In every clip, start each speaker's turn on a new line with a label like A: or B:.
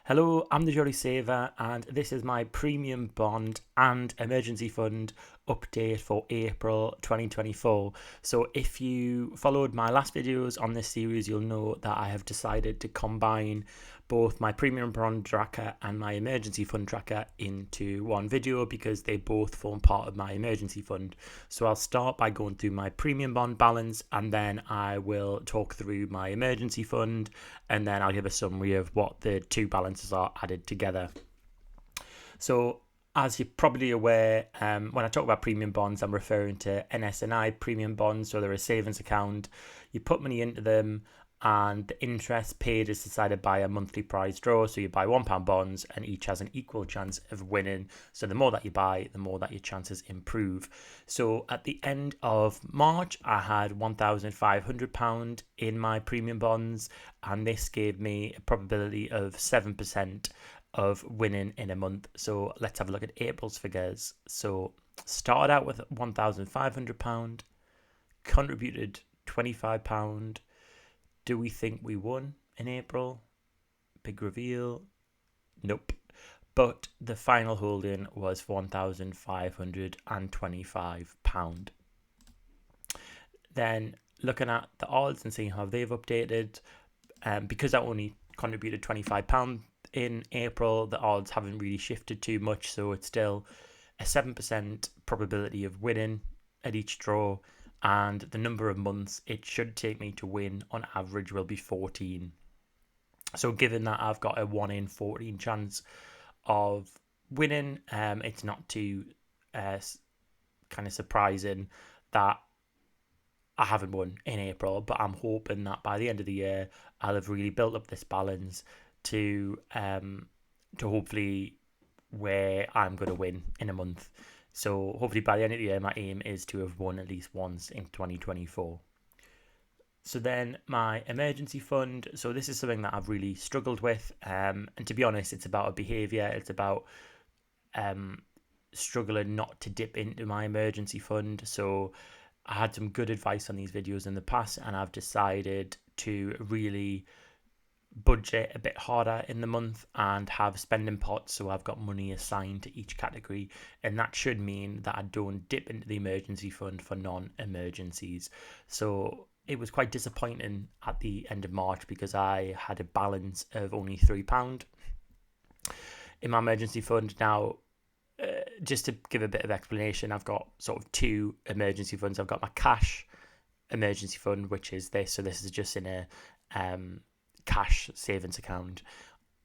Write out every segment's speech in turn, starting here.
A: Hello, I'm the Jolly Saver, and this is my premium bond and emergency fund update for April 2024. So, if you followed my last videos on this series, you'll know that I have decided to combine both my premium bond tracker and my emergency fund tracker into one video because they both form part of my emergency fund. So, I'll start by going through my premium bond balance, and then I will talk through my emergency fund, and then I'll give a summary of what the two balances are added together. So, as you're probably aware, when I talk about premium bonds, I'm referring to NS&I Premium Bonds. So they're a savings account. You put money into them, and the interest paid is decided by a monthly prize draw. So you buy £1 bonds, and each has an equal chance of winning. So the more that you buy, the more that your chances improve. So at the end of March, I had £1,500 in my premium bonds, and this gave me a probability of 7% of winning in a month. So let's have a look at April's figures. So started out with £1,500, contributed £25. Do we think we won in April? Big reveal. Nope. But the final holding was £1,525. Then looking at the odds and seeing how they've updated, because I only contributed £25 in April, the odds haven't really shifted too much, so it's still a 7% probability of winning at each draw, and the number of months it should take me to win on average will be 14. So given that I've got a 1 in 14 chance of winning, it's not too kind of surprising that I haven't won in April, but I'm hoping that by the end of the year I'll have really built up this balance to hopefully where I'm going to win in a month. So hopefully by the end of the year, my aim is to have won at least once in 2024. So then my emergency fund. So this is something that I've really struggled with. And to be honest, it's about a behaviour. It's about struggling not to dip into my emergency fund. So I had some good advice on these videos in the past, and I've decided to really budget a bit harder in the month and have spending pots, so I've got money assigned to each category, and that should mean that I don't dip into the emergency fund for non-emergencies. So it was quite disappointing at the end of March because I had a balance of only £3 in my emergency fund. Now, just to give a bit of explanation, I've got sort of two emergency funds. I've got my cash emergency fund, which is this. So this is just in a cash savings account,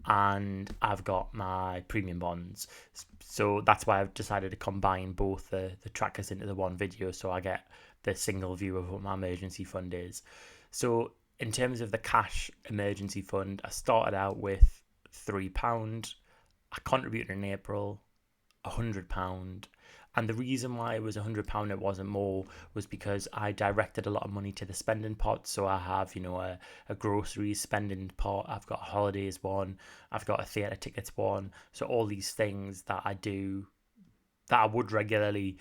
A: and I've got my premium bonds. So that's why I've decided to combine both the trackers into the one video, so I get the single view of what my emergency fund is. So in terms of the cash emergency fund, I started out with £3. I contributed in April £100, and the reason why it was £100, it wasn't more, was because I directed a lot of money to the spending pot. So I have, a groceries spending pot, I've got a holidays one, I've got a theatre tickets one. So all these things that I do that I would regularly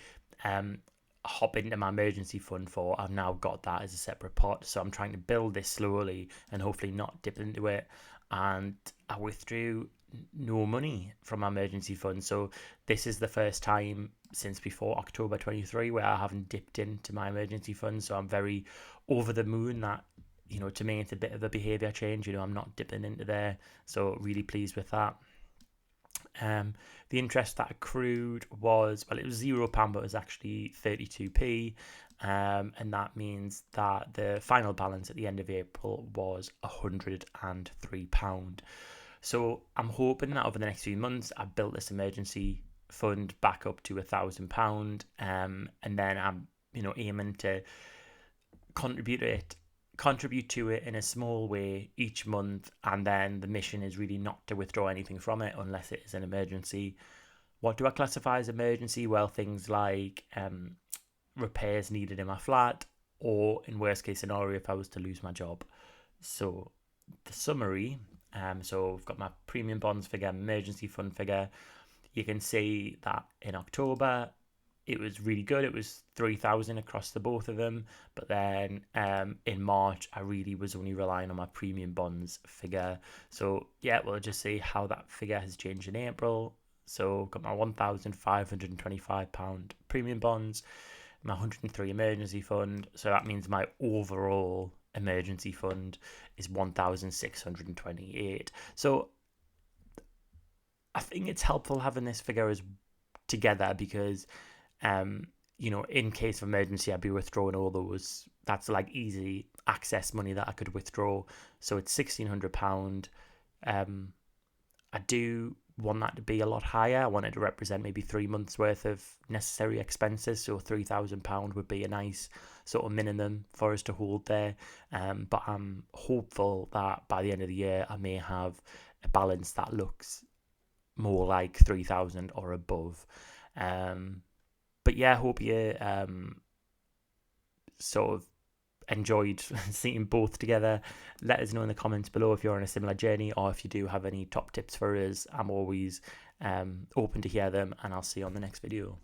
A: hop into my emergency fund for, I've now got that as a separate pot. So I'm trying to build this slowly and hopefully not dip into it. And I withdrew no money from my emergency fund. So this is the first time since before October 23 where I haven't dipped into my emergency fund. So I'm very over the moon that, to me it's a bit of a behaviour change. I'm not dipping into there. So really pleased with that. The interest that accrued was, well, it was £0, but it was actually 32p. And that means that the final balance at the end of April was £103. So I'm hoping that over the next few months, I've built this emergency fund back up to £1,000, and then I'm, aiming to contribute to it in a small way each month, and then the mission is really not to withdraw anything from it unless it is an emergency. What do I classify as emergency? Well, things like repairs needed in my flat, or in worst case scenario, if I was to lose my job. So the summary. So we've got my premium bonds figure, emergency fund figure. You can see that in October, it was really good. It was 3,000 across the both of them. But then in March, I really was only relying on my premium bonds figure. So yeah, we'll just see how that figure has changed in April. So got my £1,525 premium bonds, my 103 emergency fund. So that means my overall emergency fund is 1,628. So I think it's helpful having this figure as together because in case of emergency, I'd be withdrawing all those. That's like easy access money that I could withdraw. So it's £1,600. I do want that to be a lot higher. I want it to represent maybe 3 months worth of necessary expenses. So £3,000 would be a nice sort of minimum for us to hold there. But I'm hopeful that by the end of the year, I may have a balance that looks more like 3,000 or above. But yeah, I hope you sort of enjoyed seeing both together. Let us know in the comments below if you're on a similar journey or if you do have any top tips for us. I'm always open to hear them, and I'll see you on the next video.